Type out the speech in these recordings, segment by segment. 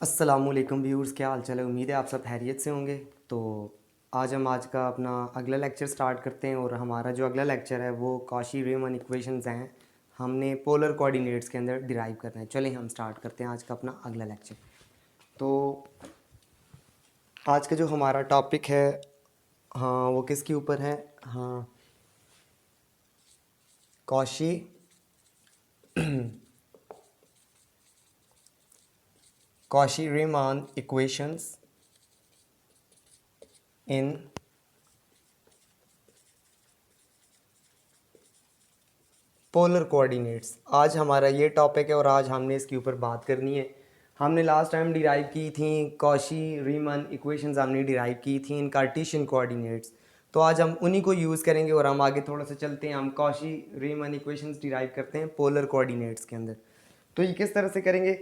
अस्सलामुअलैकुम व्यूअर्स, क्या हाल चाल है। उम्मीद है आप सब खैरियत से होंगे। तो आज का अपना अगला लेक्चर स्टार्ट करते हैं और हमारा जो अगला लेक्चर है वो कॉशी रीमन इक्वेशंस हैं। हमने पोलर कोऑर्डिनेट्स के अंदर डिराइव करना है। चलें हम स्टार्ट करते हैं आज का अपना अगला लेक्चर। तो आज का जो हमारा टॉपिक है, हाँ, वो किसके ऊपर है? हाँ, Cauchy Cauchy Riemann equations in polar coordinates. आज हमारा ये टॉपिक है और आज हमने इसके ऊपर बात करनी है। हमने लास्ट टाइम डिराइव की थी कॉशी रीमन इक्वेशंस, हमने डिराइव की थी इन कार्टेशियन कोऑर्डिनेट्स। तो आज हम उन्हीं को यूज़ करेंगे और हम आगे थोड़ा सा चलते हैं। हम कॉशी रीमन इक्वेशंस डिराइव करते हैं पोलर कोऑर्डिनेट्स के अंदर। तो ये किस तरह से करेंगे?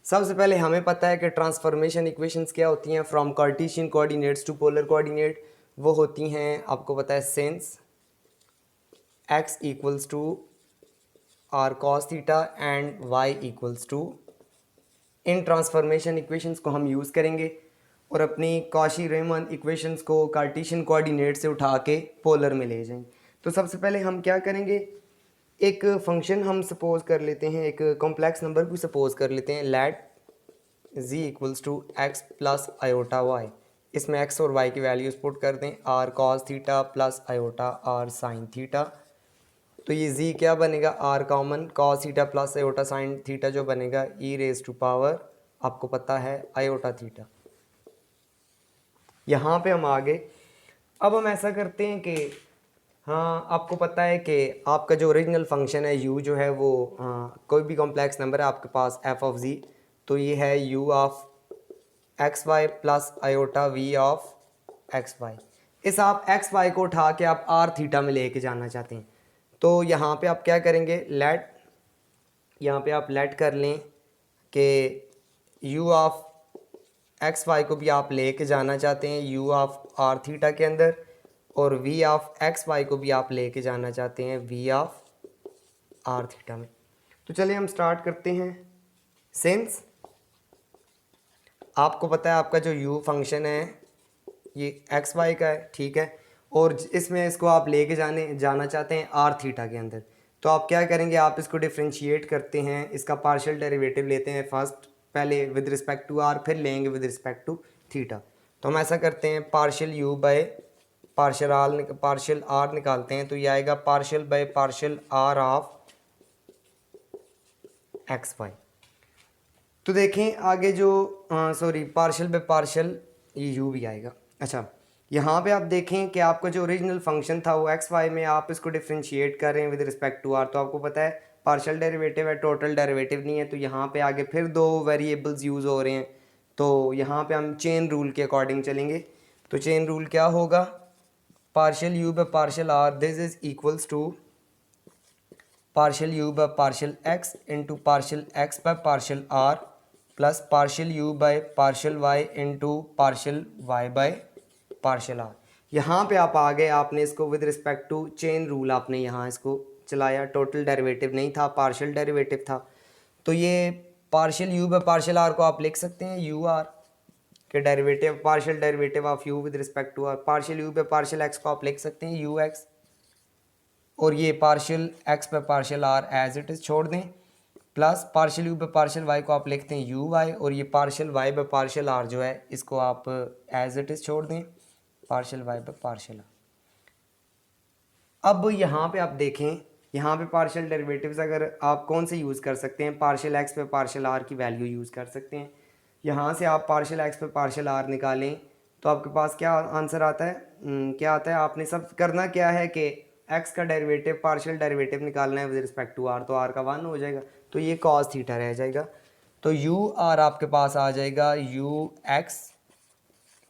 सबसे पहले हमें पता है कि ट्रांसफॉर्मेशन इक्वेशंस क्या होती हैं from Cartesian coordinates to polar coordinate. वो होती हैं, आपको पता है, since x equals to r cos theta and y equals to. इन ट्रांसफॉर्मेशन इक्वेशंस को हम यूज़ करेंगे और अपनी कॉशी रीमन इक्वेशंस को कार्टेशियन कोऑर्डिनेट से उठा के पोलर में ले जाएंगे। तो सबसे पहले हम क्या करेंगे, एक फंक्शन हम सपोज कर लेते हैं, एक कॉम्प्लेक्स नंबर को सपोज कर लेते हैं, let z equals to x plus iota y. इसमें x और y की वैल्यूज पुट कर दें, r cos theta plus iota r sine theta. तो ये z क्या बनेगा, r common, cos theta plus iota sine theta जो बनेगा e रेज टू पावर, आपको पता है, आयोटा थीटा। यहाँ पे हम आगे, अब हम ऐसा करते हैं कि, हाँ, आपको पता है कि आपका जो ओरिजिनल फंक्शन है u जो है वो, हाँ, कोई भी कॉम्प्लेक्स नंबर है आपके पास f ऑफ z, तो ये है u of x y plus iota v of x y. इस आप एक्स वाई को उठा के आप आर थीटा में लेके जाना चाहते हैं। तो यहाँ पे आप क्या करेंगे, लेट, यहाँ पे आप लेट कर लें कि u ऑफ एक्स वाई को भी आप लेके जाना चाहते हैं u ऑफ आर थीटा के अंदर, और v ऑफ एक्स वाई को भी आप लेके जाना चाहते हैं v ऑफ आर थीटा में। तो चलिए हम स्टार्ट करते हैं। सिंस आपको पता है आपका जो u फंक्शन है ये एक्स वाई का है, ठीक है, और इसमें इसको आप लेके जाना चाहते हैं आर थीटा के अंदर। तो आप क्या करेंगे, आप इसको डिफ्रेंशिएट करते हैं, इसका पार्शियल डेरिवेटिव लेते हैं फर्स्ट, पहले विद रिस्पेक्ट टू आर, फिर लेंगे विद रिस्पेक्ट टू थीटा। तो हम ऐसा करते हैं, partial u by partial r निकालते हैं, तो ये आएगा partial by partial r of x y. तो देखें आगे जो, सॉरी, पार्शियल बाय पार्शियल ये यू भी आएगा। अच्छा, यहाँ पे आप देखें कि आपका जो ओरिजिनल फंक्शन था वो एक्स वाई में, आप इसको डिफ्रेंशिएट कर रहे हैं विद रिस्पेक्ट टू आर। तो आपको पता है पार्शियल डेरिवेटिव है, टोटल डेरिवेटिव नहीं है। तो यहाँ पे आगे फिर दो वेरिएबल्स यूज़ हो रहे हैं। तो यहाँ पे हम चेन रूल के अकॉर्डिंग चलेंगे। तो चेन रूल क्या होगा, partial u by partial r, this is equals to partial u by partial x into partial x by partial r plus partial u by partial y into partial y by partial r. यहाँ पे आप आ गए, आपने इसको with respect to chain rule आपने यहाँ इसको चलाया। टोटल डेरिवेटिव नहीं था, पार्शियल डेरिवेटिव था। तो ये partial u by partial r को आप लिख सकते हैं यू आर के derivative, partial derivative of u with respect to r. Partial u by partial x को आप लिख सकते हैं यू एक्स, और ये partial x by partial r as it is छोड़ दें, plus partial u by partial y को आप लिखते हैं यू वाई, और ये partial y by partial r जो है इसको आप एज इट इज़ छोड़ दें, partial y by partial r. अब यहाँ पे आप देखें, यहाँ पे पार्शियल डेरिवेटिव्स अगर आप कौन से यूज़ कर सकते हैं, पार्शियल एक्स पे पार्शियल आर की वैल्यू यूज़ कर सकते हैं। यहाँ से आप पार्शियल एक्स पे पार्शियल आर निकालें तो आपके पास क्या आंसर आता है, क्या आता है, आपने सब करना क्या है कि एक्स का डेरिवेटिव, पार्शियल डेरिवेटिव निकालना है विद रिस्पेक्ट टू आर, तो आर का 1 हो जाएगा, तो ये कॉस थीटा रह जाएगा। तो यू आर आपके पास आ जाएगा u x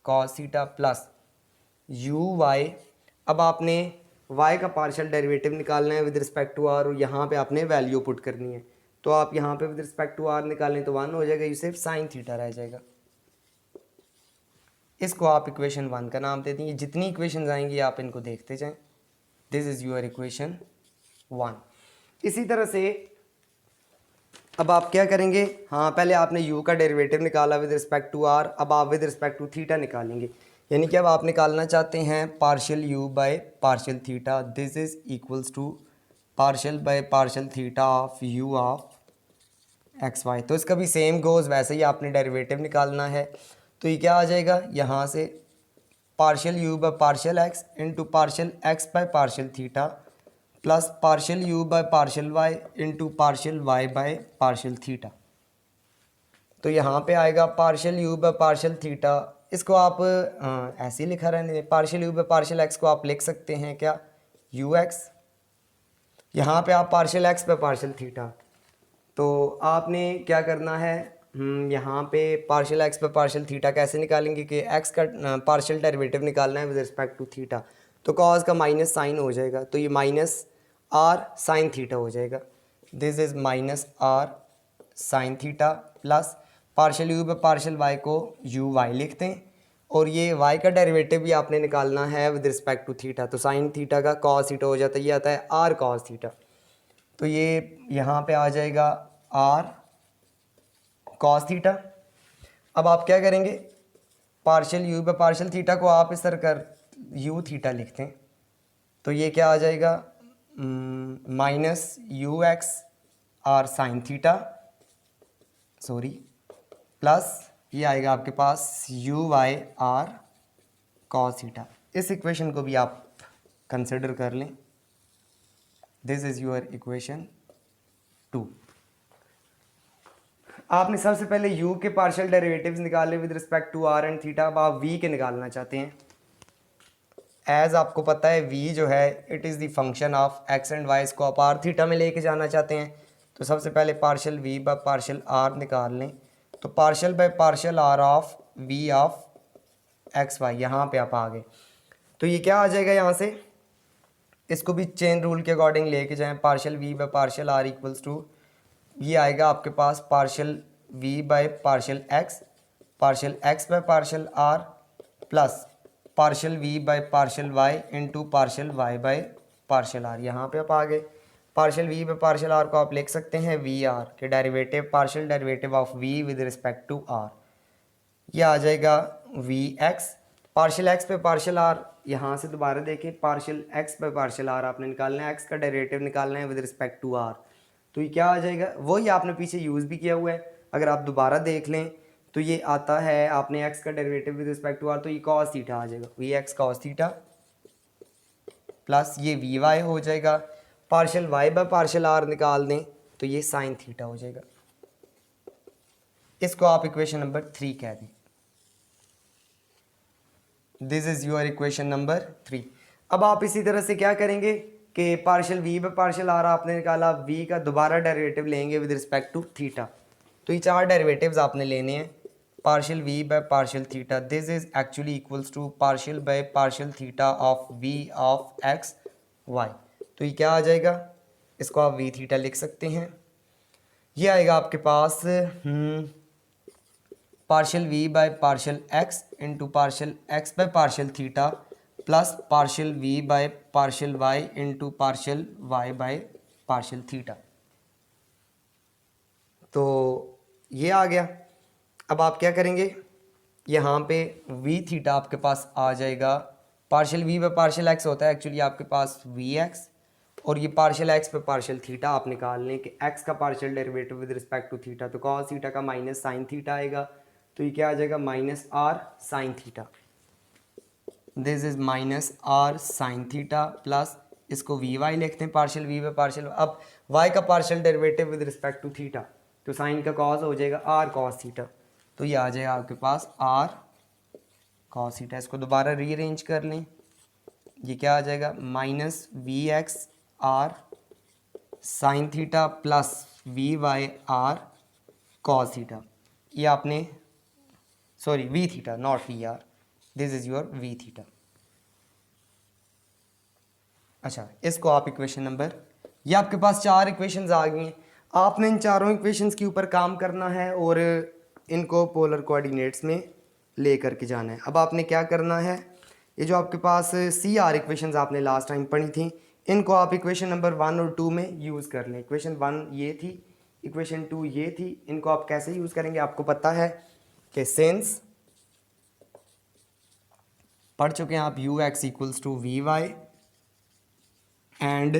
cos theta plus u y. अब आपने y का पार्शियल डेरिवेटिव निकालना है विद रिस्पेक्ट टू r, और यहाँ पे आपने वैल्यू पुट करनी है। तो आप यहाँ पे विद रिस्पेक्ट टू r निकालें तो 1 हो जाएगा, ये सिर्फ साइन थीटा रह जाएगा। इसको आप इक्वेशन 1 का नाम दे देंगे। जितनी इक्वेशन आएंगी आप इनको देखते जाएं। This is your equation 1। इसी तरह से अब आप क्या करेंगे, हाँ पहले आपने u का डेरिवेटिव निकाला विद रिस्पेक्ट टू r, अब आप विद रिस्पेक्ट टू थीटा निकालेंगे। यानी कि अब आप निकालना चाहते हैं partial u by partial theta, this is equals to partial by partial theta of u of x y. तो इसका भी सेम गोज़, वैसे ही आपने डेरिवेटिव निकालना है। तो ये क्या आ जाएगा, यहाँ से partial u by partial x into partial x by partial theta plus partial u by partial y into partial y by partial theta. तो यहाँ पे आएगा partial u by partial theta, इसको आप ऐसे ही लिखा रहने दें। Partial u by partial x को आप लिख सकते हैं क्या, ux। यहाँ पे आप partial x by partial theta, तो आपने क्या करना है, यहाँ पे partial x by partial theta कैसे निकालेंगे कि x का पार्शियल डेरिवेटिव निकालना है विद रिस्पेक्ट टू थीटा। तो कॉज का माइनस साइन हो जाएगा, तो ये माइनस r साइन थीटा हो जाएगा। This is minus r sine theta plus partial u by partial y को uy लिखते हैं, और ये y का डेरिवेटिव भी आपने निकालना है विद रिस्पेक्ट टू थीटा। तो साइन थीटा का कॉस थीटा हो जाता है, ये आता है r कॉस थीटा। तो ये यहाँ पे आ जाएगा r कॉस थीटा। अब आप क्या करेंगे, partial u by partial theta को आप इस तरह कर u थीटा लिखते हैं, तो ये क्या आ जाएगा minus U X are sine theta, sorry, plus ये आएगा आपके पास U Y are cos theta. इस इक्वेशन को भी आप कंसिडर कर लें। This is your equation 2। आपने सबसे पहले u के पार्शियल डेरिवेटिव्स निकाले with respect to r and theta. अब आप v के निकालना चाहते हैं। एज आपको पता है v जो है it is the function of x and y, इसको आप r थीटा में लेके जाना चाहते हैं। तो सबसे पहले partial v by partial r निकाल लें। तो partial by partial r of v of x y, यहाँ पे आप आ गए। तो ये क्या आ जाएगा, यहाँ से इसको भी चेन रूल के अकॉर्डिंग लेके जाएं। Partial v by partial r equals to, ये आएगा आपके पास partial v by partial x, partial x by partial r plus partial v by partial y into partial y by partial r। यहाँ पे आप आ गए। Partial v by partial r को आप लिख सकते हैं वी आर के derivative, partial derivative of v with respect to r, ये आ जाएगा वी एक्स। पार्शियल x पे पार्शियल r, यहाँ से दोबारा देखें, पार्शियल x पे पार्शियल r आपने निकालना है, x का डेरिवेटिव निकालना है विद रिस्पेक्ट टू r। तो ये क्या आ जाएगा, वही आपने पीछे यूज़ भी किया हुआ है। अगर आप दोबारा देख लें तो ये आता है आपने x का derivative with respect to r, तो ये कॉस थीटा आ जाएगा, we x cos theta plus ये वी वाई हो जाएगा। Partial y by partial r निकाल दें तो ये साइन थीटा हो जाएगा। इसको आप इक्वेशन नंबर 3 कह दें। This is your equation number 3। अब आप इसी तरह से क्या करेंगे कि partial v by partial r आपने निकाला, v का दोबारा डेरिवेटिव लेंगे विद रिस्पेक्ट टू थीटा। तो ये 4 डेरिवेटिव्स आपने लेने हैं। Partial v by partial theta, this is actually equals to partial by partial theta of v of x y। तो ये क्या आ जाएगा, इसको आप v थीटा लिख सकते हैं। ये आएगा आपके पास partial v by partial x into partial x by partial theta plus partial v by partial y into partial y by partial theta. तो ये आ गया। अब आप क्या करेंगे, यहाँ पे v थीटा आपके पास आ जाएगा, partial v by partial x होता है एक्चुअली आपके पास vx, और ये पार्शियल x पे पार्शियल थीटा आप निकाल लें कि x का partial derivative with respect to theta, तो कॉस थीटा का माइनस साइन थीटा आएगा। तो ये क्या आ जाएगा, minus r sine theta. This is minus r sine theta plus इसको वी वाई लिखते हैं, पार्शियल v बाय पार्शियल। अब y का partial derivative with respect to theta, तो साइन का कॉस हो जाएगा r कॉस थीटा। तो ये आ जाएगा आपके पास r कॉस थीटा। इसको दोबारा रीअरेंज कर लें, ये क्या आ जाएगा, minus v x are sine theta plus v y are cos theta. ये आपने, sorry, v theta not v are, this is your v theta. अच्छा, इसको आप इक्वेशन नंबर, ये आपके पास 4 इक्वेशंस आ गई हैं। आपने इन चारों इक्वेशंस के ऊपर काम करना है और इनको पोलर कोऑर्डिनेट्स में ले करके जाना है। अब आपने क्या करना है, ये जो आपके पास सी आर इक्वेशंस आपने लास्ट टाइम पढ़ी थी, इनको आप इक्वेशन नंबर 1 और 2 में यूज़ कर लें। इक्वेशन 1 ये थी, इक्वेशन 2 ये थी। इनको आप कैसे यूज़ करेंगे आपको पता है कि सिंस पढ़ चुके हैं आप u x equals to v y and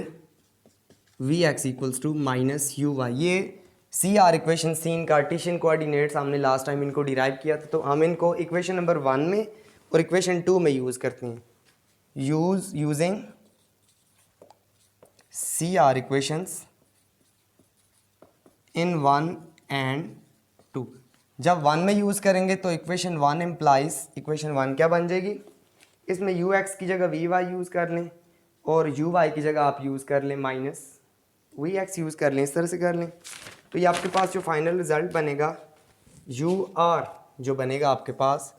v x equals to minus u y. ये C R equation see in Cartesian coordinates हमने लास्ट टाइम इनको डिराइव किया था, तो हम इनको इक्वेशन नंबर 1 में और इक्वेशन 2 में यूज़ करते हैं। Using C R equations in 1 and 2। जब 1 में यूज़ करेंगे तो इक्वेशन 1 इम्प्लाइज इक्वेशन 1 क्या बन जाएगी, इसमें यू एक्स की जगह वी वाई यूज़ कर लें और यू वाई की जगह आप यूज़ कर लें माइनस वी एक्स यूज़ कर लें, इस तरह से कर लें। तो ये आपके पास जो फाइनल रिज़ल्ट बनेगा यू आर जो बनेगा आपके पास,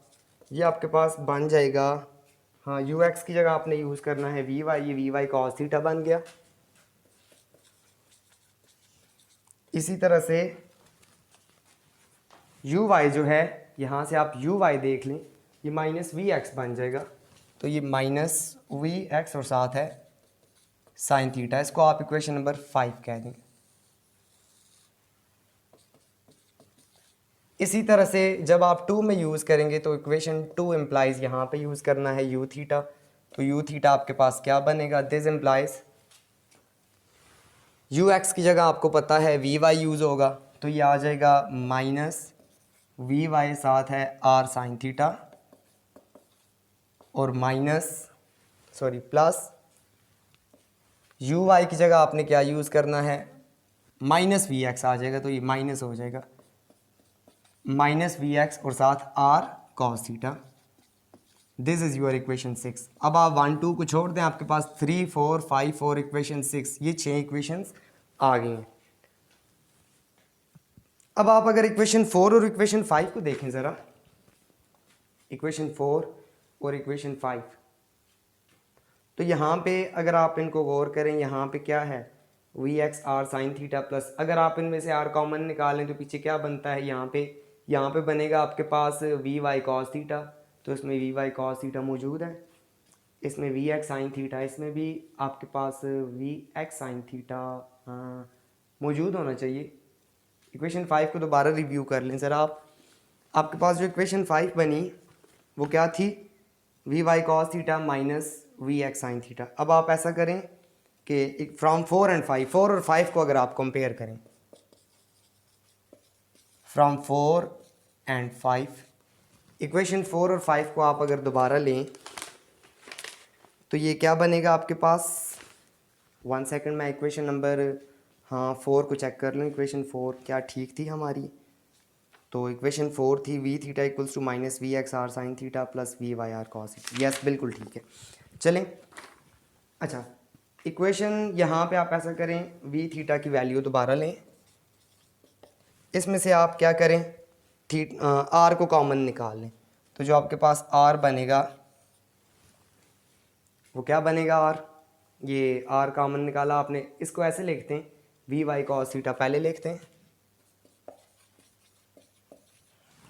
ये आपके पास बन जाएगा, हाँ यू एक्स की जगह आपने यूज़ करना है वी वाई, ये वी वाई कॉस थीटा बन गया। इसी तरह से यू वाई जो है, यहाँ से आप यू वाई देख लें, ये माइनस वी एक्स बन जाएगा। तो ये माइनस वी एक्स और साथ है साइन थीटा, इसको आप इक्वेशन नंबर 5 कह देंगे। इसी तरह से जब आप 2 में यूज़ करेंगे तो इक्वेशन 2 इम्प्लाइज यहाँ पे यूज़ करना है यू थीटा, तो यू थीटा आपके पास क्या बनेगा, दिस इम्प्लाइज यू एक्स की जगह आपको पता है वी वाई यूज़ होगा, तो ये आ जाएगा माइनस वी वाई साथ है आर साइन थीटा और प्लस यू वाई की जगह आपने क्या यूज़ करना है, माइनस वी एक्स आ जाएगा, तो ये माइनस हो जाएगा माइनस वी एक्स और साथ r cos theta. This is your equation 6। अब आप 1 2 को छोड़ दें, आपके पास 3 4 5 और इक्वेशन 6, ये 6 इक्वेशंस आ गई हैं। अब आप अगर इक्वेशन 4 और इक्वेशन 5 को देखें ज़रा, इक्वेशन 4 और इक्वेशन 5, तो यहाँ पे अगर आप इनको गौर करें, यहाँ पे क्या है v x are sine theta plus, अगर आप इनमें से आर कॉमन निकालें तो पीछे क्या बनता है, यहाँ पे बनेगा आपके पास वी वाई कॉस थीटा, तो इसमें वी वाई कॉस थीटा मौजूद है, इसमें वी एक्स साइन थीटा, इसमें भी आपके पास वी एक्स साइन थीटा मौजूद होना चाहिए। इक्वेशन 5 को दोबारा रिव्यू कर लें ज़रा आप, आपके पास जो इक्वेशन 5 बनी वो क्या थी, v y cos theta minus v x sine theta. अब आप ऐसा करें कि फ्रॉम 4 एंड 5, 4 और 5 को अगर आप कंपेयर करें, फ्रॉम 4 एंड 5, इक्वेशन 4 और 5 को आप अगर दोबारा लें तो ये क्या बनेगा आपके पास, 1 सेकंड मैं इक्वेशन नंबर 4 को चेक कर लूँ, इक्वेशन 4 क्या ठीक थी हमारी, तो इक्वेशन 4 थी v theta equals to minus v x are sine theta plus v y are cos theta, yes बिल्कुल ठीक है। चलें, अच्छा इक्वेशन यहाँ पे आप ऐसा करें, वी थीटा की वैल्यू दोबारा लें, इसमें से आप क्या करें, आर को कॉमन निकाल लें, तो जो आपके पास आर बनेगा वो क्या बनेगा, आर, ये आर कॉमन निकाला आपने, इसको ऐसे लिखते हैं वी वाई कॉस थीटा पहले लिखते हैं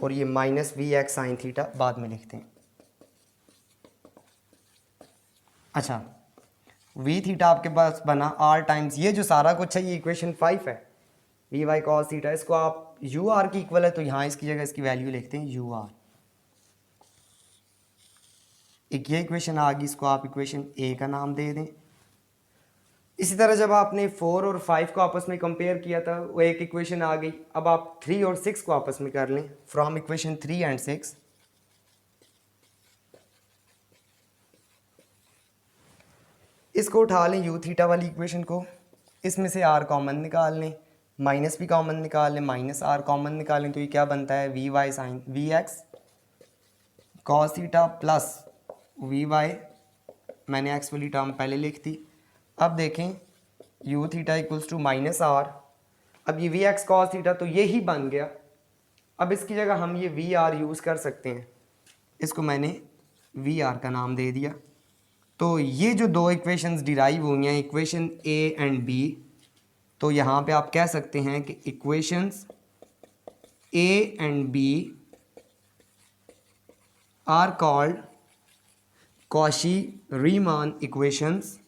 और ये minus v x sine theta बाद में लिखते हैं। अच्छा, वी थीटा आपके पास बना आर टाइम्स, ये जो सारा कुछ है ये इक्वेशन 5 है, वी वाई कॉस थीटा, इसको आप यू आर की इक्वल है तो यहाँ इसकी जगह इसकी वैल्यू लिखते हैं यू आर। एक ये इक्वेशन आ गई, इसको आप इक्वेशन ए का नाम दे दें। इसी तरह जब आपने 4 और 5 को आपस में कंपेयर किया था वो एक इक्वेशन आ गई, अब आप 3 और 6 को आपस में कर लें, फ्रॉम इक्वेशन 3 एंड 6, इसको उठा लें यू थीटा वाली इक्वेशन को, इसमें से आर कॉमन निकाल लें, माइनस भी कॉमन निकाल लें, माइनस आर कॉमन निकालें, तो ये क्या बनता है v y sine v x cos theta plus v y, मैंने एक्स वाली टर्म पहले लिख दी। अब देखें u theta equals to minus r, अब ये वी एक्स कॉस थीटा तो ये ही बन गया, अब इसकी जगह हम ये वी आर यूज़ कर सकते हैं, इसको मैंने वी आर का नाम दे दिया। तो ये जो दो इक्वेशंस डिराइव हुई हैं, इक्वेशन ए एंड बी, तो यहाँ पे आप कह सकते हैं कि equations A and B are called Cauchy Riemann equations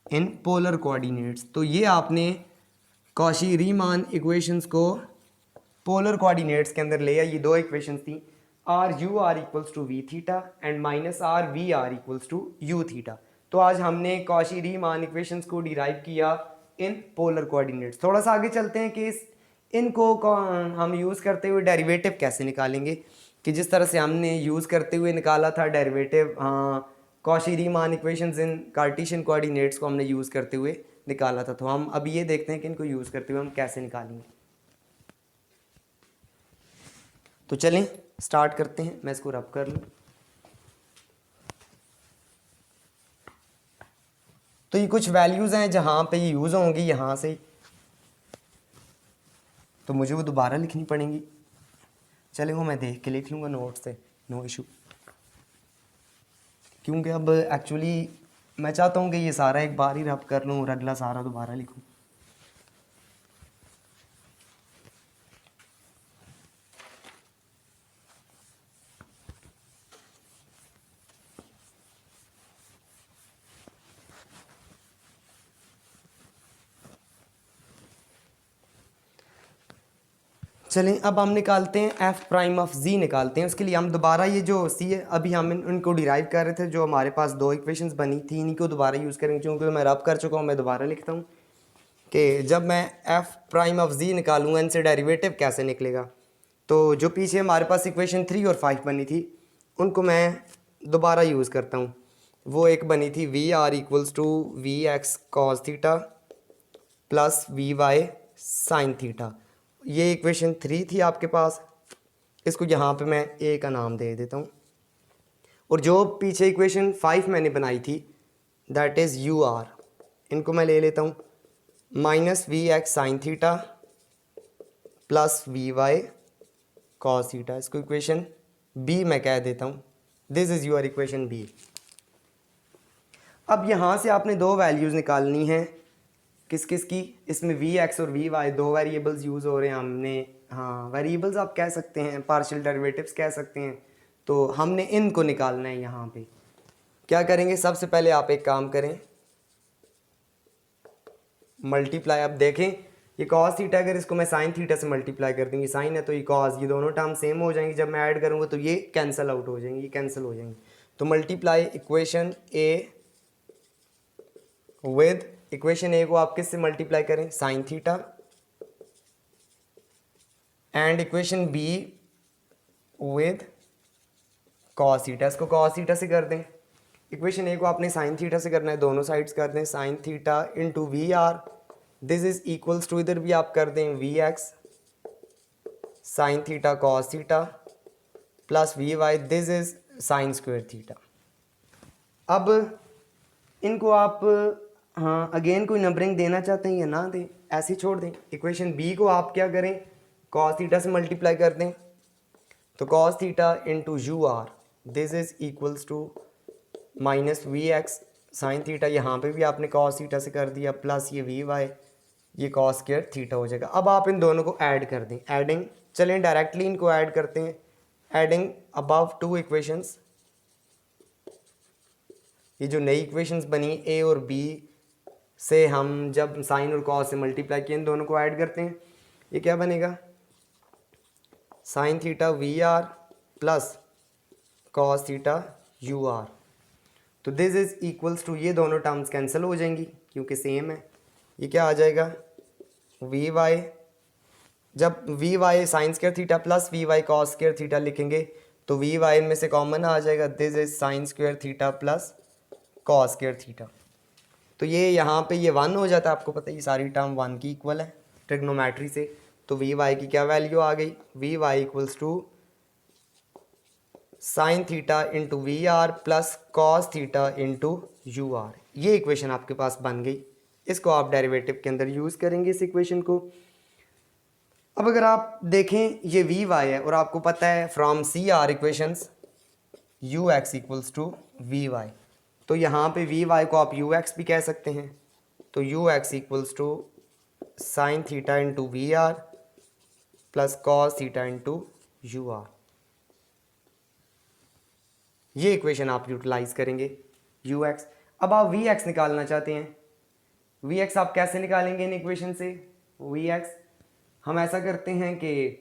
in polar coordinates. तो ये आपने कॉशी रीमान इक्वेशंस को पोलर कोऑर्डिनेट्स के अंदर ले आई। ये दो इक्वेशंस थी, r you are equals to we theta and minus are we are equals to you theta. तो आज हमने कॉशी रीमान इक्वेशंस को डिराइव किया इन पोलर कोऑर्डिनेट्स। थोड़ा सा आगे चलते हैं कि इनको हम यूज़ करते हुए डेरिवेटिव कैसे निकालेंगे, कि जिस तरह से हमने यूज़ करते हुए निकाला था derivative Cauchy Riemann equations in Cartesian coordinates को हमने यूज़ करते हुए निकाला था। तो हम अब ये देखते हैं कि इनको यूज़ करते हुए हम कैसे निकालेंगे। तो चलें स्टार्ट करते हैं। मैं इसको रब कर लूँ। तो ये कुछ वैल्यूज़ हैं जहाँ पे ये यूज़ होंगी यहाँ से, तो मुझे वो दोबारा लिखनी पड़ेंगी। चले वो मैं देख के लिख लूँगा नोट से, नो इशू। क्योंकि अब एक्चुअली मैं चाहता हूँ कि ये सारा एक बार ही रब कर लूँ और अगला सारा दोबारा लिखूँ। चलें अब हम निकालते हैं एफ प्राइम ऑफ जी निकालते हैं। उसके लिए हम दोबारा ये जो सी है अभी हम इनको डिराइव कर रहे थे, जो हमारे पास दो इक्वेशंस बनी थी, इन्हीं को दोबारा यूज़ करेंगे। क्योंकि मैं रब कर चुका हूँ, मैं दोबारा लिखता हूँ कि जब मैं एफ प्राइम ऑफ जी निकालूंगा इनसे डेरिवेटिव कैसे निकलेगा। तो जो पीछे हमारे पास इक्वेशन 3 और 5 बनी थी उनको मैं दोबारा यूज़ करता हूँ। वो एक बनी थी v are equals to v x cos theta plus v y sine theta. ये इक्वेशन 3 थी आपके पास, इसको यहाँ पे मैं ए का नाम दे देता हूँ। और जो पीछे इक्वेशन 5 मैंने बनाई थी दैट इज़ यू आर, इनको मैं ले लेता हूँ minus v x sine theta plus v y cos theta. इसको इक्वेशन बी मैं कह देता हूँ। This is your equation B. अब यहाँ से आपने दो वैल्यूज़ निकालनी हैं। किस किस की? इसमें वी एक्स और वी वाई दो वेरिएबल्स यूज़ हो रहे हैं हमने। हाँ, वेरिएबल्स आप कह सकते हैं, पार्शियल डेरिवेटिव्स कह सकते हैं। तो हमने इनको निकालना है। यहाँ पे क्या करेंगे, सबसे पहले आप एक काम करें, मल्टीप्लाई। अब देखें ये कॉस थीटा, अगर इसको मैं साइन थीटा से मल्टीप्लाई कर दूँगी, साइन है तो ये कॉस, ये दोनों टर्म सेम हो जाएंगी। जब मैं ऐड करूँगा तो ये कैंसिल आउट हो जाएंगी, ये कैंसिल हो जाएंगी। तो multiply equation A with equation A को आप किससे मल्टीप्लाई करें, sine theta, and equation B with cos theta. इसको कॉस थीटा से कर दें। इक्वेशन ए को आपने साइन थीटा से करना है, दोनों साइड्स कर दें sine theta into v are. This is equals to, इधर भी आप कर दें v x sine theta cos theta plus v y, this is sine square theta. अब इनको आप हाँ अगेन कोई नंबरिंग देना चाहते हैं या ना दें, ऐसे ही छोड़ दें। इक्वेशन बी को आप क्या करें, कॉस थीटा से मल्टीप्लाई कर दें। तो cos theta into u r, this is equals to minus v x sine theta, यहाँ पे भी आपने कॉस थीटा से कर दिया, प्लस ये वी वाई, ये कॉस स्क्वायर थीटा हो जाएगा। अब आप इन दोनों को ऐड कर दें, एडिंग, चलें डायरेक्टली इनको ऐड करते हैं। एडिंग अबव टू इक्वेशंस, ये जो नई इक्वेशंस बनी ए और बी से हम जब साइन और कॉस से मल्टीप्लाई किए, इन दोनों को ऐड करते हैं। ये क्या बनेगा, sine theta v r plus cos theta you r. तो दिस इज इक्वल्स टू, ये दोनों टर्म्स कैंसिल हो जाएंगी क्योंकि सेम है। ये क्या आ जाएगा, वी वाई, जब v y sine square theta plus v y cos square theta लिखेंगे तो वी वाई में से कॉमन आ जाएगा, this is sine square theta plus cos square theta. तो ये यहाँ पे ये 1 हो जाता है, आपको पता है ये सारी टर्म 1 की इक्वल है ट्रिग्नोमेट्री से। तो वी वाई की क्या वैल्यू आ गई, v y equals to sine theta into v r plus cos theta into u are. ये इक्वेशन आपके पास बन गई। इसको आप डेरिवेटिव के अंदर यूज़ करेंगे इस इक्वेशन को। अब अगर आप देखें ये वी वाई है और आपको पता है from C R equations u x equals to v y, तो यहाँ पे वी वाई को आप यू एक्स भी कह सकते हैं। तो u x equals to sine theta into v r plus cos theta into u are. ये इक्वेशन आप यूटिलाइज करेंगे यू एक्स। अब आप वी एक्स निकालना चाहते हैं वी एक्स आप कैसे निकालेंगे इन इक्वेशन से? वी एक्स हम ऐसा करते हैं कि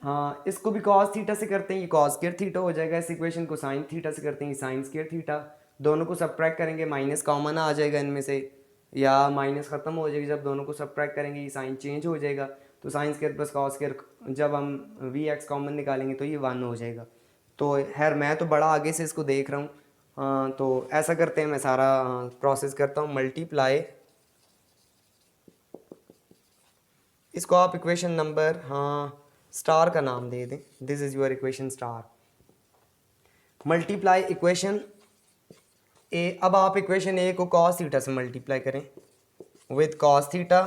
हाँ, इसको भी कॉस थीटा से करते हैं, ये कॉस स्क्वायर थीटा हो जाएगा। इस इक्वेशन को साइन थीटा से करते हैं, ये साइन स्क्वायर थीटा। दोनों को सब्ट्रैक्ट करेंगे, माइनस कॉमन आ जाएगा इनमें से, या माइनस ख़त्म हो जाएगी जब दोनों को सब्ट्रैक्ट करेंगे, ये साइन चेंज हो जाएगा। तो sine square plus cos square जब हम वी एक्स कॉमन निकालेंगे तो ये 1 हो जाएगा। तो खैर मैं तो बड़ा आगे से इसको देख रहा हूँ। हाँ, तो ऐसा करते हैं, मैं सारा प्रोसेस करता हूँ। मल्टीप्लाई, इसको आप इक्वेशन नंबर स्टार का नाम दे दें, this is your equation star. Multiply equation A, अब आप इक्वेशन ए को कॉस थीटा से मल्टीप्लाई करें with cos theta,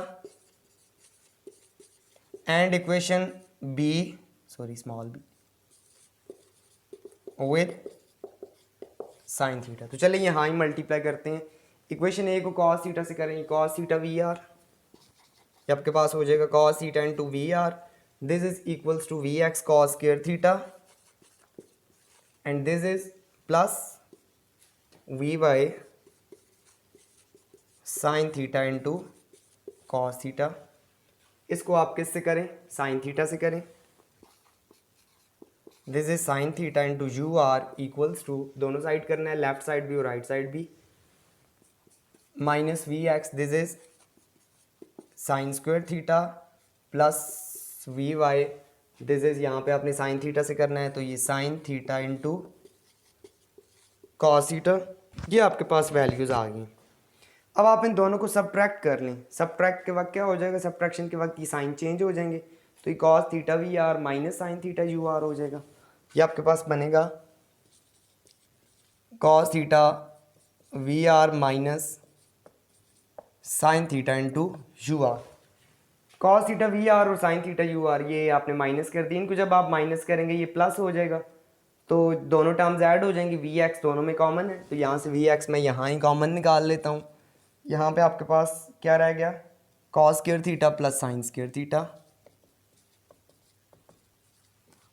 and equation B, sorry small B, with sine theta. तो चलिए यहाँ ही मल्टीप्लाई करते हैं। इक्वेशन ए को कॉस थीटा से करें, कॉस थीटा वी आर, ये आपके पास हो जाएगा cos theta into v are, this is equals to v x cos square theta, and this is plus v y sine theta into cos theta. इसको आप किससे करें? साइन थीटा से करें। This is sine theta into u are equals to, दोनों side करना है, left side भी और राइट साइड भी, minus v x, this is sine square theta plus v y, this is, यहाँ पे आपने साइन थीटा से करना है तो ये sign theta into cos theta. ये आपके पास वैल्यूज़ आ गई। अब आप इन दोनों को सब्ट्रैक्ट कर लें। सब्ट्रैक्ट के वक्त क्या हो जाएगा? सब्ट्रैक्शन के वक्त ये साइन चेंज हो जाएंगे, तो ये cos theta v r minus sine theta you r हो जाएगा। ये आपके पास बनेगा cos theta v r minus sine theta into u are. Cos theta v r और साइन थीटा यू आर ये आपने माइनस कर दी, इनको जब आप माइनस करेंगे ये प्लस हो जाएगा, तो दोनों टर्म्स ऐड हो जाएंगी। वी एक्स दोनों में कॉमन है, तो यहाँ से वी एक्स मैं यहाँ ही कॉमन निकाल लेता हूँ। यहाँ पे आपके पास क्या रह गया? Cos square theta plus sign square theta,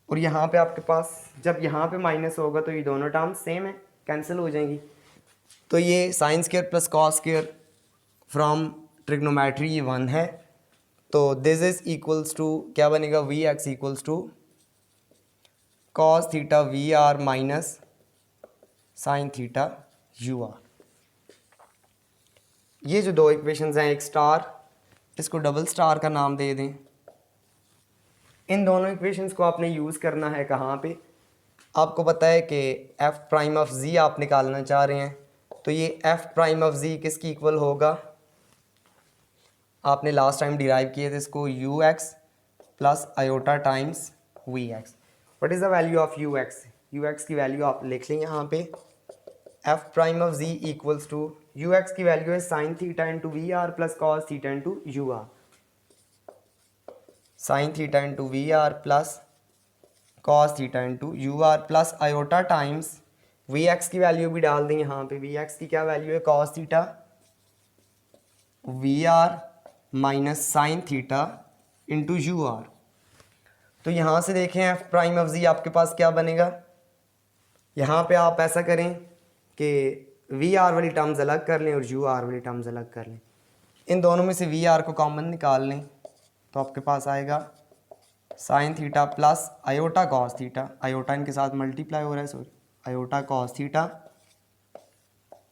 और यहाँ पे आपके पास जब यहाँ पे माइनस होगा तो ये दोनों टर्म्स सेम है, कैंसिल हो जाएंगी। तो ये sine square plus cos square from trigonometry ये 1 है, तो दिस इज इक्वल्स टू क्या बनेगा? V x equals to cos theta v r minus sine theta you are. ये जो दो इक्वेशंस हैं, एक स्टार, इसको डबल स्टार का नाम दे दें। इन दोनों इक्वेशंस को आपने यूज़ करना है कहाँ पे? आपको पता है कि एफ प्राइम ऑफ जी आप निकालना चाह रहे हैं, तो ये एफ प्राइम ऑफ जी किसकी इक्वल होगा? आपने लास्ट टाइम डिराइव किए थे इसको, u x plus iota times v x. What is the value of u x? U x की वैल्यू आप लिख लें यहाँ पे, f prime of ji equals to, u x की वैल्यू है sine theta into v r plus cos theta into u r, sine theta into v r plus cos theta into u are plus iota times v x की value भी डाल दें यहाँ पे। We x की क्या value है? Cos theta v r minus sine theta into u r. तो यहाँ से देखें एफ प्राइम ऑफ जी आपके पास क्या बनेगा? यहाँ पे आप ऐसा करें कि वी आर वाली टर्म्स अलग कर लें और यू आर वाली टर्म्स अलग कर लें। इन दोनों में से वी आर को कॉमन निकाल लें, तो आपके पास आएगा sign theta plus iota cos theta, iota इनके साथ मल्टीप्लाई हो रहा है, सॉरी, आयोटा कॉस थीटा।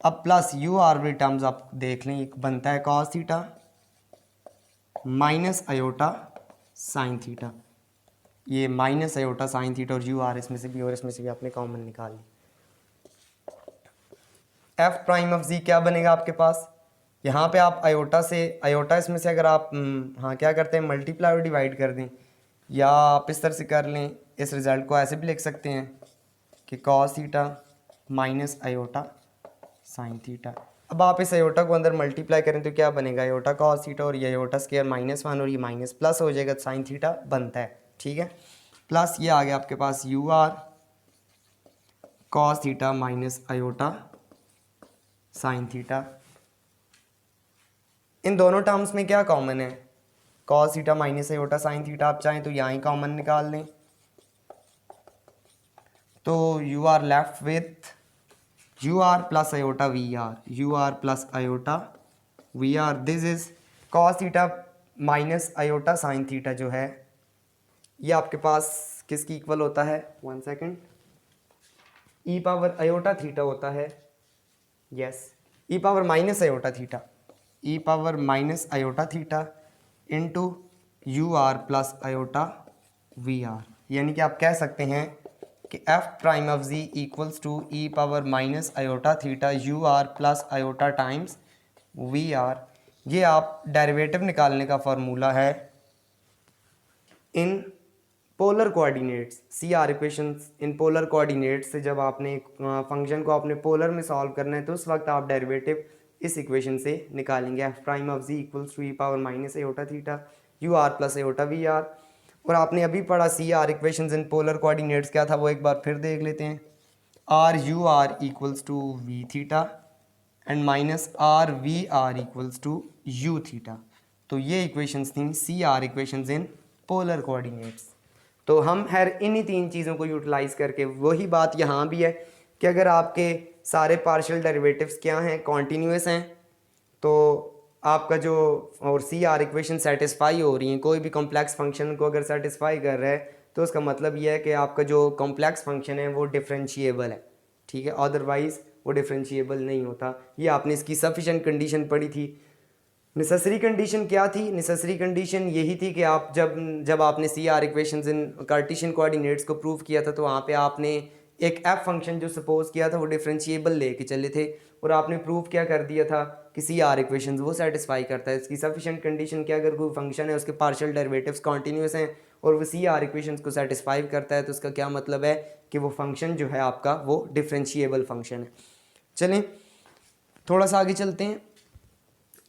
अब प्लस यू आर वाली टर्म्स आप देख लें, एक बनता है cos theta minus iota sine theta, ये माइनस आयोटा साइन थीटा और यू आर इसमें से भी और इसमें से भी आपने कॉमन निकाल ली। एफ प्राइम ऑफ जी क्या बनेगा आपके पास? यहाँ पे आप आयोटा से, आयोटा इसमें से अगर आप क्या करते हैं, मल्टीप्लाई और डिवाइड कर दें, या आप इस तरह से कर लें, इस रिज़ल्ट को ऐसे भी लिख सकते हैं कि cos theta minus iota sine theta. अब आप इस आयोटा को अंदर मल्टीप्लाई करें तो क्या बनेगा? आयोटा कॉस थीटा और ये आयोटा स्क्वायर -1 और ये माइनस प्लस हो जाएगा, साइन थीटा बनता है, ठीक है। प्लस ये आ गया आपके पास U are cos theta minus iota sine theta. इन दोनों टर्म्स में क्या कॉमन है? Cos theta minus iota sine theta, आप चाहें तो यहाँ ही कॉमन निकाल लें, तो U R left with U are plus iota we R, you are plus iota we are, this is cos theta minus iota sine theta जो है ये आपके पास किसकी इक्वल होता है, 1 second, e power iota theta होता है, yes, e power minus iota theta, e power minus iota theta into u are plus iota we r. यानी कि आप कह सकते हैं कि f prime of ji equals to E power minus iota theta you are plus iota times we r. ये आप derivative निकालने का फार्मूला है in polar coordinates, C R equations in polar coordinates से जब आपने फंक्शन को अपने पोलर में सॉल्व करना है तो उस वक्त आप डेरिवेटिव इस इक्वेशन से निकालेंगे, f prime of ji equals to E power minus iota theta you are plus iota v r. और आपने अभी पढ़ा C R equations in polar coordinates क्या था वो एक बार फिर देख लेते हैं, r you are equals to we theta and minus are we are equals to you theta. तो ये इक्वेशंस थी C R equations in polar coordinates. तो हम हर इन्हीं तीन चीज़ों को यूटिलाइज करके, वही बात यहाँ भी है कि अगर आपके सारे पार्शियल डेरिवेटिव्स क्या हैं, कॉन्टीन्यूस हैं, तो आपका जो और सी आर इक्वेशन सेटिस्फाई हो रही हैं, कोई भी कॉम्प्लेक्स फंक्शन को अगर सेटिस्फाई कर रहा है तो उसका मतलब यह है कि आपका जो कॉम्प्लेक्स फंक्शन है वो डिफरेंशिएबल है, ठीक है, अदरवाइज़ वो डिफरेंशिएबल नहीं होता। ये आपने इसकी सफिशेंट कंडीशन पढ़ी थी। नेसेसरी कंडीशन क्या थी, नेसेसरी कंडीशन यही थी कि आप जब आपने C R equations in Cartesian coordinates को प्रूव किया था तो वहाँ पे आपने एक एफ फंक्शन जो सपोज किया था वो डिफरेंशिएबल लेके चले थे और आपने प्रूव क्या कर दिया था कि सी आर इक्वेशंस वो सेटिस्फाई करता है। इसकी सफिशेंट कंडीशन क्या, अगर कोई फंक्शन है उसके पार्शियल डेरिवेटिव्स कॉन्टीन्यूस हैं और वो सी आर इक्वेशंस को सेटिस्फाई करता है तो उसका क्या मतलब है कि वो फंक्शन जो है आपका वो डिफरेंशिएबल फंक्शन है। चलें थोड़ा सा आगे चलते हैं,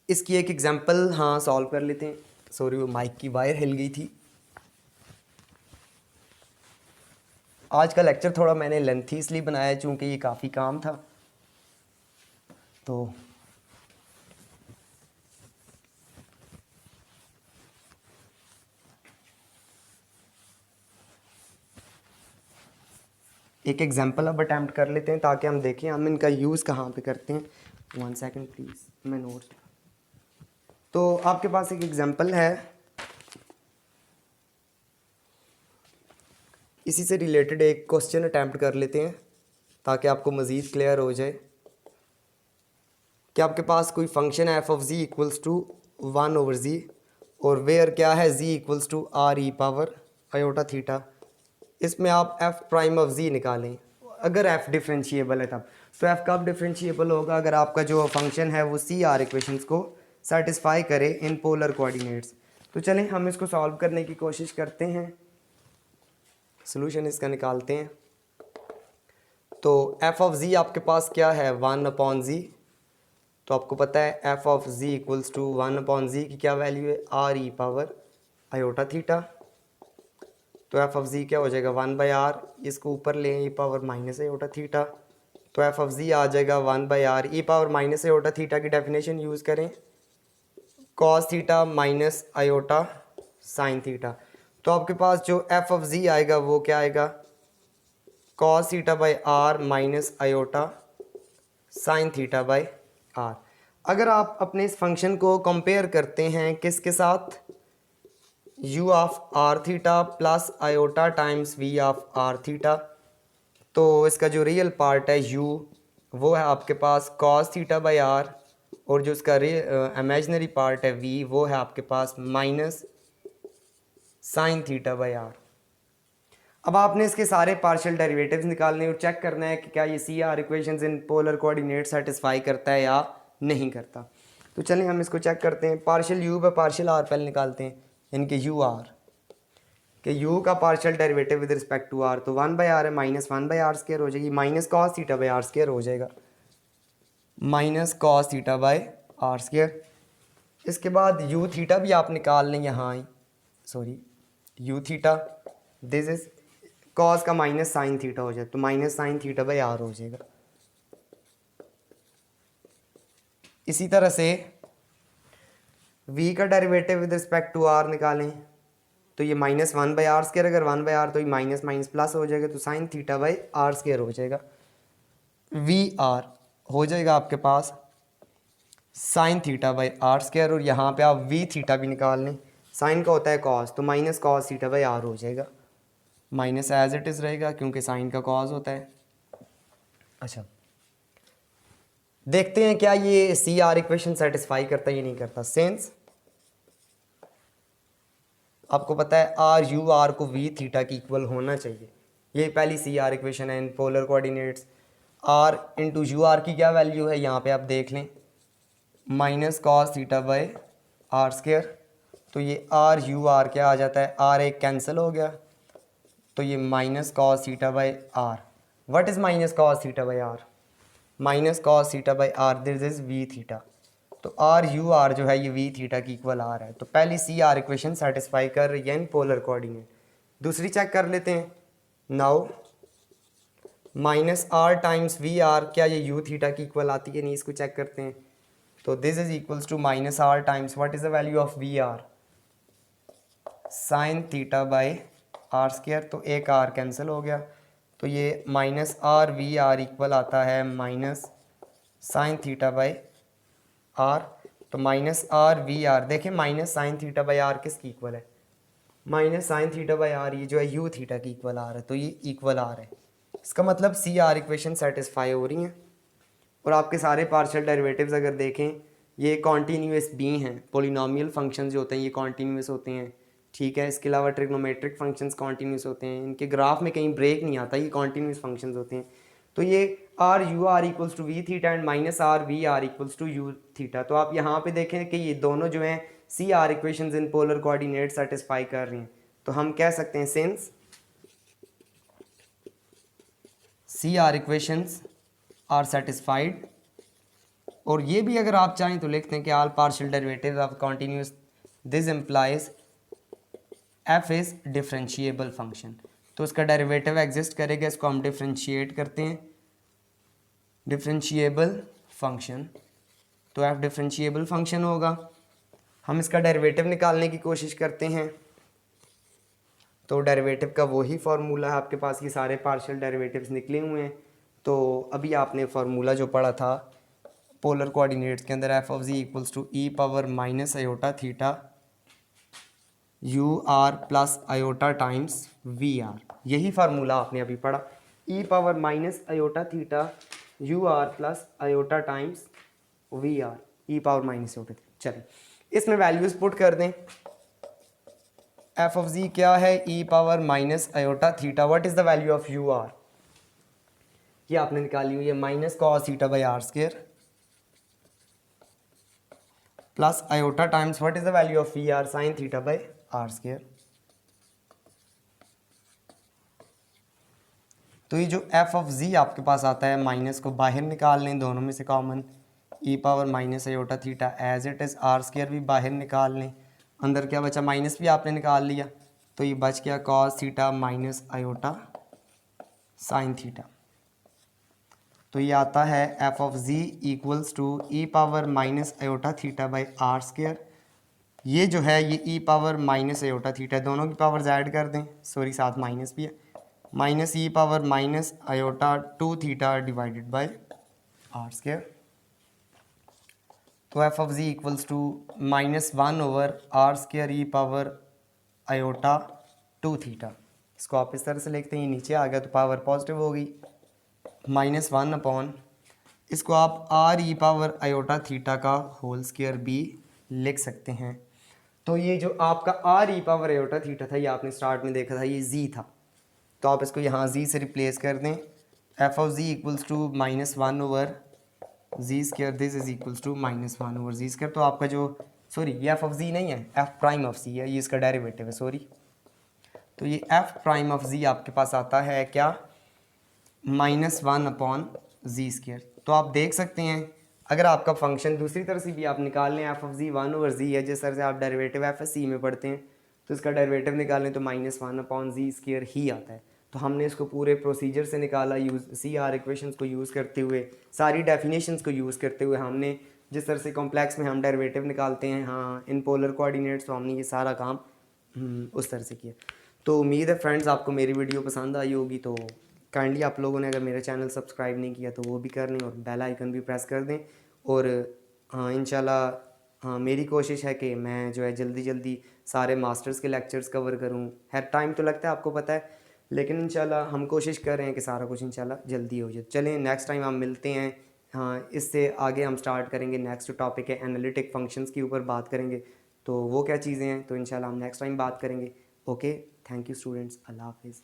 इसकी एक एग्जांपल हाँ सॉल्व कर लेते हैं। सॉरी वो माइक की वायर हिल गई थी। आज का लेक्चर थोड़ा मैंने लेंथी इसलिए बनाया चूँकि ये काफ़ी काम था। तो एक एग्जांपल अब अटैम्प्ट कर लेते हैं ताकि हम देखें हम इनका यूज़ कहाँ पे करते हैं। 1 सेकेंड प्लीज़, मैं नोट्स। तो आपके पास एक एग्जांपल है, इसी से रिलेटेड एक क्वेश्चन अटैम्प्ट कर लेते हैं ताकि आपको मज़ीद क्लियर हो जाए कि आपके पास कोई फंक्शन है F of ji equals to 1 over G और वेयर क्या है G equals to R E power iota theta. इसमें आप एफ प्राइम ऑफ जी निकालें, अगर एफ डिफरेंशिएबल है तब। तो एफ कब डिफरेंशिएबल होगा, अगर आपका जो फंक्शन है वो सी आर इक्वेशंस को सेटिस्फाई करे इन पोलर कोऑर्डिनेट्स। तो चलें हम इसको सॉल्व करने की कोशिश करते हैं, सोल्यूशन इसका निकालते हैं। तो एफ ऑफ जी आपके पास क्या है 1 अपॉन जी, तो आपको पता है F of ji equals to 1 upon G की क्या वैल्यू है R E power iota theta. तो एफ ऑफ जी क्या हो जाएगा 1 बाई आर, इसको ऊपर लें E power minus iota theta, तो एफ ऑफ जी आ जाएगा 1 by R E power minus iota theta की डेफिनेशन यूज़ करें cos theta minus iota sine theta. तो आपके पास जो एफ ऑफ जी आएगा वो क्या आएगा cos theta by are minus iota sine theta by r. अगर आप अपने इस फंक्शन को कंपेयर करते हैं किसके साथ, u of r theta plus iota times v of r theta, तो इसका जो रियल पार्ट है u वो है आपके पास cos थीटा बाई आर और जो इसका इमेजिनरी पार्ट है v वो है आपके पास minus sine theta by R. अब आपने इसके सारे पार्शियल डेरिवेटिव्स निकालने और चेक करना है कि क्या ये C R equations in polar coordinate satisfy करता है या नहीं करता। तो चलिए हम इसको चेक करते हैं। Partial u by partial r पहले निकालते हैं, यानी कि यू आर कि यू का partial derivative with respect to r, तो 1 बाई आर है माइनस 1 बाई आर स्क्वायर हो जाएगी, minus cos theta by are square हो जाएगा, minus cos theta by are square. इसके बाद यू थीटा भी आप निकाल लें यहाँ, sorry u theta this is cos का माइनस साइन थीटा हो जाए तो minus sine theta by r हो जाएगा। इसी तरह से v का derivative with respect to r निकालें तो ये माइनस 1 बाई आर स्क्वायर, अगर 1 बाई आर तो ये माइनस माइनस प्लस हो जाएगा तो sine theta by are square हो जाएगा। वी आर हो जाएगा आपके पास sine theta by are square, और यहाँ पे आप वी थीटा भी निकाल लें, साइन का होता है कॉस, तो minus cos theta by r हो जाएगा, माइनस एज इट इज़ रहेगा क्योंकि साइन का कॉस होता है। अच्छा, देखते हैं क्या ये सी आर इक्वेशन सेटिस्फाई करता है या नहीं करता। सिंस आपको पता है आर यू आर को वी थीटा की इक्वल होना चाहिए, ये पहली सी आर इक्वेशन है in polar coordinates. R into u r की क्या वैल्यू है यहाँ पे आप देख लें, minus cos theta by are square, तो ये आर यू आर क्या आ जाता है, आर एक कैंसिल हो गया, तो ये minus cos theta by R. What is minus cos theta by are, minus cos theta by R this is V theta, तो आर यू आर जो है ये वी थीटा की इक्वल आ रहा है, तो पहली सी आर इक्वेशन सेटिस्फाई कर रही है इन पोलर कोऑर्डिनेट। दूसरी चेक कर लेते हैं, now minus R times we R, क्या ये यू थीटा की इक्वल आती है नहीं, इसको चेक करते हैं। तो this is equals to minus R times what is the value of V R, sine theta by are square, तो एक आर कैंसिल हो गया, तो ये minus are we R equal आता है minus sine theta by R, तो minus are we R, देखें minus sine theta by R किसकी इक्वल है, minus sine theta by R, ये जो है यू थीटा की इक्वल आ रहा है, तो ये इक्वल आ रहा है, इसका मतलब सी आर इक्वेशन सेटिस्फाई हो रही हैं। और आपके सारे पार्शियल डेरिवेटिव्स अगर देखें ये कॉन्टीन्यूस भी हैं, पोलिनोमियल फंक्शंस जो होते हैं ये कॉन्टीन्यूस होते हैं, ठीक है। इसके अलावा ट्रिग्नोमेट्रिक फंक्शंस कॉन्टीन्यूस होते हैं, इनके ग्राफ में कहीं ब्रेक नहीं आता, ये कॉन्टीन्यूस फंक्शंस होते हैं। तो ये R you are equals to we theta and minus are we are equals to you theta, तो आप यहाँ पे देखें कि ये दोनों जो हैं C R equations in polar coordinate satisfy कर रही हैं, तो हम कह सकते हैं since C R equations are satisfied. और ये भी अगर आप चाहें तो लिखते हैं कि all partial derivatives of continuous, this implies F is differentiable function, तो इसका डेरिवेटिव एग्जिस्ट करेगा, इसको हम डिफरेंशिएट करते हैं, डिफरेंशिएबल फंक्शन, तो एफ डिफरेंशिएबल फंक्शन होगा। हम इसका डेरिवेटिव निकालने की कोशिश करते हैं, तो डेरिवेटिव का वही फार्मूला है आपके पास, ये सारे पार्शियल डेरिवेटिव्स निकले हुए हैं। तो अभी आपने फार्मूला जो पढ़ा था पोलर कोऑर्डिनेट्स के अंदर, F of ji equals to E power minus iota theta you are plus iota times we R, यही फार्मूला आपने अभी पढ़ा, E power minus iota theta you are plus iota times we R, E power minus iota theta. चलिए इसमें values put कर दें, F of G क्या है, E power minus iota theta, what is the value of U are, ये आपने निकाली हुई है minus cos theta by are square plus iota times what is the value of V R, sine theta by are square. तो ये जो F of जी आपके पास आता है, माइनस को बाहर निकाल लें दोनों में से common, e power minus iota theta as it is, R square भी बाहर निकाल लें, अंदर क्या बचा, माइनस भी आपने निकाल लिया, तो ये बच गया cos theta minus iota sine theta. तो ये आता है F of ji equals to E power minus iota theta by are square, ये जो है ये e power minus iota theta, दोनों की पावर्स ऐड कर दें, सॉरी साथ माइनस भी है, minus E power minus iota two theta divided by are square. तो F of ji equals to minus one over R square E power iota two theta, इसको आप इस तरह से लिखते हैं, नीचे आ गया तो पावर पॉजिटिव होगी, माइनस वन अपॉन, इसको आप are E power iota theta का होल स्क्वायर भी लिख सकते हैं। तो ये जो आपका are E power iota theta था, ये आपने स्टार्ट में देखा था ये जी था, तो आप इसको यहाँ जी से रिप्लेस कर दें, F of ji equals to minus one over G square, this is equals to minus one over G square. तो आपका जो, सॉरी ये एफ ऑफ जी नहीं है, एफ प्राइम ऑफ जी है, ये इसका डेरिवेटिव है, सॉरी। तो ये एफ प्राइम ऑफ जी आपके पास आता है क्या, माइनस वन अपॉन जी स्क्वायर। तो आप देख सकते हैं अगर आपका फंक्शन दूसरी तरह से भी आप निकाल लें, F of G one over G है, जिस तरह से आप डेरिवेटिव एफ एस सी में पढ़ते हैं, तो इसका डेरिवेटिव निकालें तो माइनस वन अपॉन जी स्क्वायर ही आता है। तो हमने इसको पूरे प्रोसीजर से निकाला, यूज़ सी आर इक्वेशंस को यूज़ करते हुए, सारी डेफिनेशंस को यूज़ करते हुए, हमने जिस तरह से कॉम्प्लेक्स में हम डेरिवेटिव निकालते हैं, हाँ इन पोलर कोऑर्डिनेट्स, तो हमने ये सारा काम उस तरह से किया। तो उम्मीद है फ्रेंड्स आपको मेरी वीडियो पसंद आई होगी, तो काइंडली आप लोगों ने अगर मेरा चैनल सब्सक्राइब नहीं किया तो वो भी कर लें और बेल आइकन भी प्रेस कर दें, और हाँ इंशाल्लाह, हाँ मेरी कोशिश है कि मैं जो है जल्दी जल्दी सारे मास्टर्स के लेक्चर्स कवर करूँ। हर टाइम तो लगता है, आपको पता है, लेकिन इंशाल्लाह हम कोशिश कर रहे हैं कि सारा कुछ इंशाल्लाह जल्दी हो जाए। चलें नेक्स्ट टाइम हम मिलते हैं। हाँ इससे आगे हम स्टार्ट करेंगे, नेक्स्ट टॉपिक है एनालिटिक फंक्शंस के ऊपर बात करेंगे, तो वो क्या चीज़ें हैं तो इंशाल्लाह हम नेक्स्ट टाइम बात करेंगे। ओके, थैंक यू स्टूडेंट्स, अल्लाह हाफिज़।